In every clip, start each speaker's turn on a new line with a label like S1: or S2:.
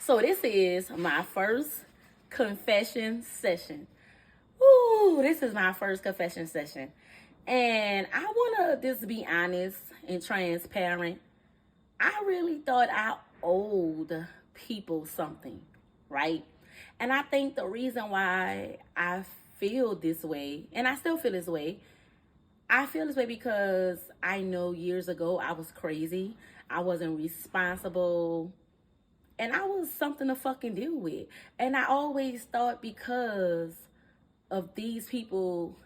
S1: So this is my first confession session. Ooh, this is my first confession session. And I want to just be honest and transparent. I really thought I owed people something, right? And I think the reason why I feel this way, and I still feel this way, I feel this way because I know years ago I was crazy. I wasn't responsible. And I was something to fucking deal with. And I always thought because of these people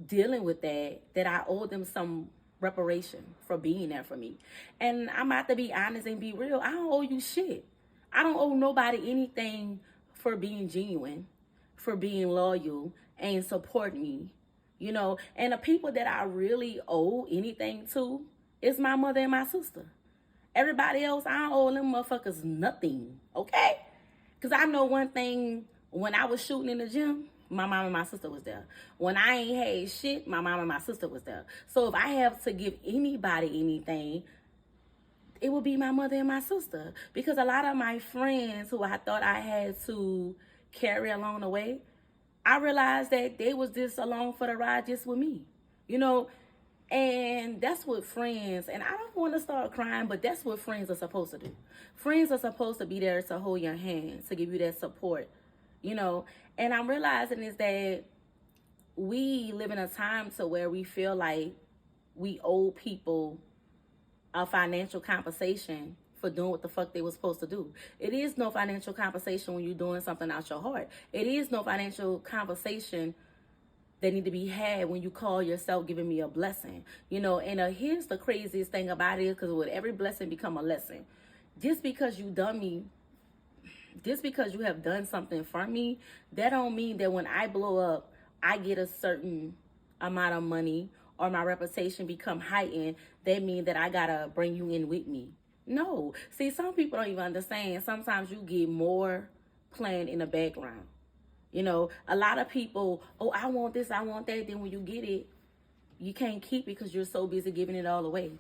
S1: dealing with that I owe them some reparation for being there for me. And I'm about to be honest and be real. I don't owe you shit. I don't owe nobody anything for being genuine, for being loyal and support me. And the people that I really owe anything to is my mother and my sister. Everybody else, I don't owe them motherfuckers nothing, okay? Because I know one thing, when I was shooting in the gym, my mom and my sister was there. When I ain't had shit, my mom and my sister was there. So if I have to give anybody anything, it would be my mother and my sister. Because a lot of my friends who I thought I had to carry along the way, I realized that they was just along for the ride just with me. And that's what friends, and I don't want to start crying, but that's what friends are supposed to do. Friends are supposed to be there to hold your hand, to give you that support, And I'm realizing is that we live in a time to where we feel like we owe people a financial compensation for doing what the fuck they were supposed to do. It is no financial compensation when you're doing something out your heart. It is no financial compensation that need to be had when you call yourself giving me a blessing. And here's the craziest thing about it, because with every blessing become a lesson. Just because you have done something for me, that don't mean that when I blow up, I get a certain amount of money or my reputation become heightened. That means that I gotta bring you in with me. No. See, some people don't even understand. Sometimes you get more planned in the background. A lot of people, oh, I want this, I want that. Then when you get it, you can't keep it because you're so busy giving it all away.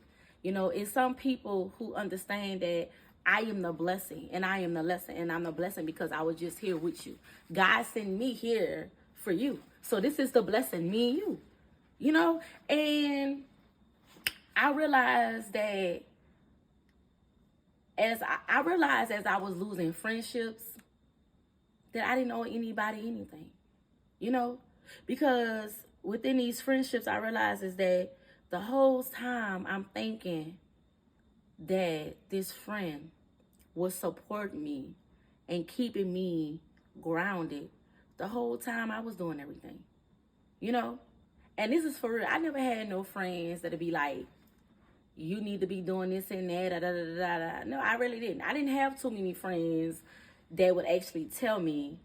S1: It's some people who understand that I am the blessing and I am the lesson, and I'm the blessing because I was just here with you. God sent me here for you. So this is the blessing, me and you. And I realized that as I was losing friendships, that I didn't owe anybody anything, because within these friendships, I realized is that the whole time I'm thinking that this friend was supporting me and keeping me grounded the whole time I was doing everything, and this is for real. I never had no friends that'd be like, you need to be doing this and that, da, da, da, da, da. No, I really didn't. I didn't have too many friends that would actually tell me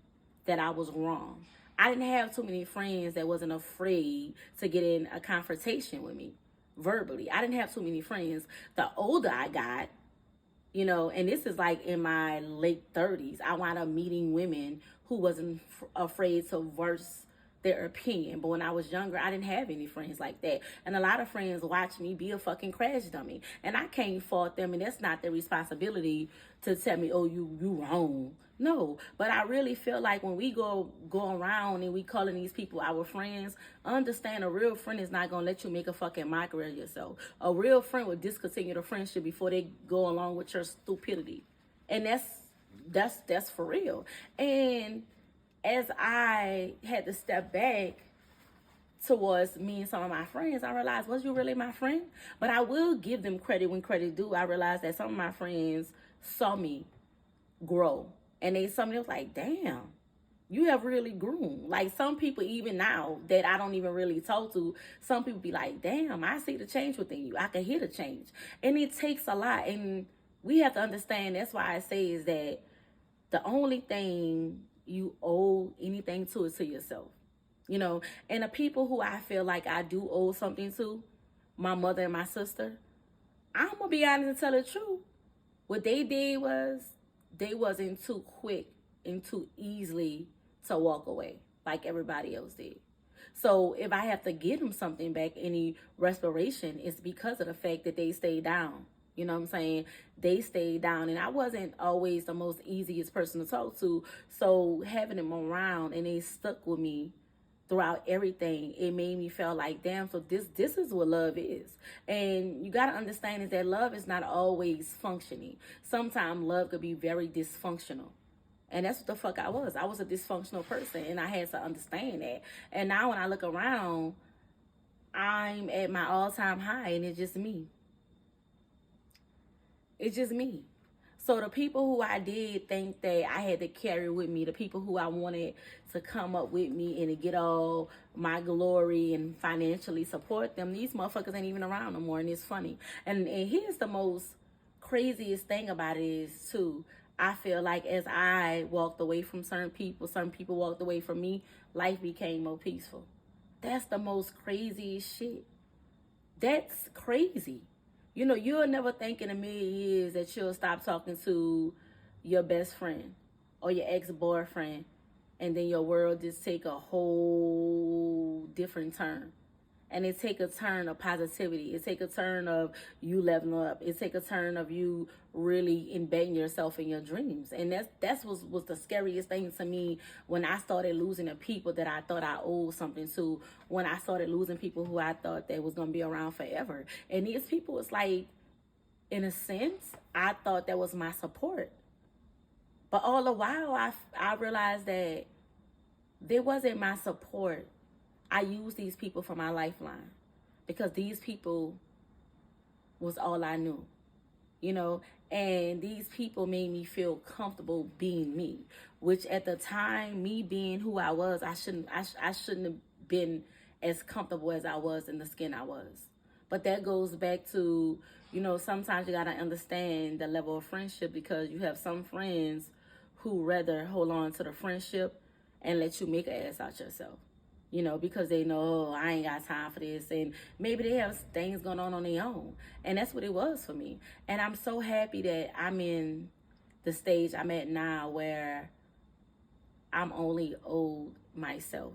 S1: that I was wrong. I didn't have too many friends that wasn't afraid to get in a confrontation with me verbally. I didn't have too many friends. The older I got, and this is like in my late 30s, I wound up meeting women who wasn't afraid to voice their opinion. But when I was younger, I didn't have any friends like that. And a lot of friends watch me be a fucking crash dummy. And I can't fault them, and that's not their responsibility to tell me, oh, you wrong. No, but I really feel like when we go around and we calling these people our friends, understand a real friend is not gonna let you make a fucking mockery of yourself. A real friend would discontinue the friendship before they go along with your stupidity. And that's for real. And as I had to step back towards me and some of my friends, I realized, was you really my friend? But I will give them credit when credit due. I realized that some of my friends saw me grow. And they saw me, was like, damn, you have really grown. Like some people, even now that I don't even really talk to, some people be like, damn, I see the change within you. I can hear the change. And it takes a lot. And we have to understand, that's why I say is that the only thing you owe anything to is to yourself. And the people who I feel like I do owe something to, my mother and my sister, I'm gonna be honest and tell the truth. What they did was they wasn't too quick and too easily to walk away like everybody else did. So if I have to give them something back, any respiration, it's because of the fact that they stayed down You know what I'm saying? They stayed down, and I wasn't always the most easiest person to talk to. So having them around and they stuck with me throughout everything, it made me feel like, damn, so this is what love is. And you got to understand is that love is not always functioning. Sometimes love could be very dysfunctional. And that's what the fuck I was. I was a dysfunctional person, and I had to understand that. And now when I look around, I'm at my all-time high, and it's just me. It's just me. So the people who I did think that I had to carry with me, the people who I wanted to come up with me and to get all my glory and financially support them, these motherfuckers ain't even around no more, and it's funny. And here's the most craziest thing about it is, too, I feel like as I walked away from certain people walked away from me, life became more peaceful. That's the most craziest shit. That's crazy. You know, you'll never think in a million years that you'll stop talking to your best friend or your ex-boyfriend, and then your world just take a whole different turn. And it take a turn of positivity. It take a turn of you leveling up. It take a turn of you really embedding yourself in your dreams. And that's was the scariest thing to me when I started losing the people that I thought I owed something to. When I started losing people who I thought that was gonna be around forever. And these people was like, in a sense, I thought that was my support. But all the while, I realized that they wasn't my support. I used these people for my lifeline because these people was all I knew, you know, and these people made me feel comfortable being me, which at the time, me being who I was, I shouldn't have been as comfortable as I was in the skin I was. But that goes back to, you know, sometimes you got to understand the level of friendship, because you have some friends who rather hold on to the friendship and let you make an ass out yourself. You know, because they know, oh, I ain't got time for this. And maybe they have things going on their own. And that's what it was for me. And I'm so happy that I'm in the stage I'm at now where I'm only owed myself.